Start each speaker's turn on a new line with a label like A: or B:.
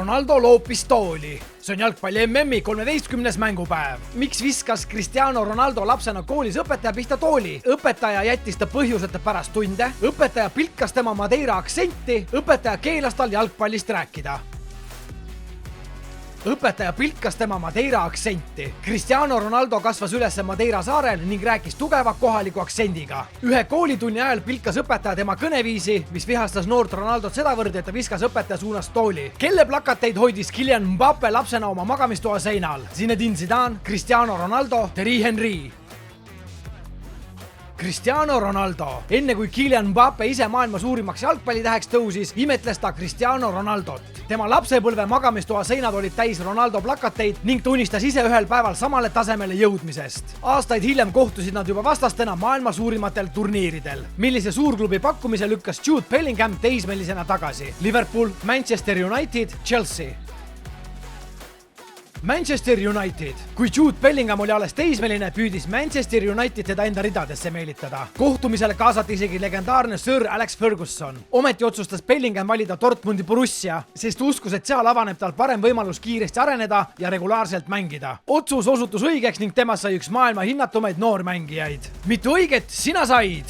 A: Ronaldo loopis tooli. See on jalgpalli MM-i 13. mängupäev. Miks viskas Cristiano Ronaldo lapsena koolis õpetaja pihta tooli? Õpetaja jättis ta põhjuseta pärast tunde, õpetaja pilkas tema Madeira aktsenti, õpetaja keelas tal jalgpallist rääkida. Õpetaja pilkas tema Madeira aktsenti. Cristiano Ronaldo kasvas üles Madeira saarel ning rääkis tugeva kohaliku aktsendiga. Ühe koolitunni ajal pilkas õpetaja tema kõneviisi, mis vihastas noort Ronaldot sedavõrd, et ta viskas õpetaja suunas tooli. Kelle plakateid hoidis Kylian Mbappe lapsena oma magamistoa seinal? Zinedine Zidane, Cristiano Ronaldo, Thierry Henry. Cristiano Ronaldo. Enne kui Kylian Mbappe ise maailma suurimaks jalgpallitäheks tõusis, imetles ta Cristiano Ronaldot. Tema lapsepõlve magamistoa seinad olid täis Ronaldo plakateid ning tunnistas ise ühel päeval samale tasemele jõudmisest. Aastaid hiljem kohtusid nad juba vastastena maailma suurimatel turniiridel. Millise suurklubi pakkumise lükkas Jude Bellingham teismelisena tagasi? Liverpool, Manchester United, Chelsea. Manchester United. Kui Jude Bellingham oli alles teismeline, püüdis Manchester United teda enda ridadesse meelitada. Kohtumisele kaasati isegi legendaarne Sir Alex Ferguson. Ometi otsustas Bellingham valida Dortmundi Borussia, sest uskus, et seal avaneb tal parem võimalus kiiresti areneda ja regulaarselt mängida. Otsus osutus õigeks ning temast sai üks maailma hinnatumaid noormängijaid. Mitu õiget sina said?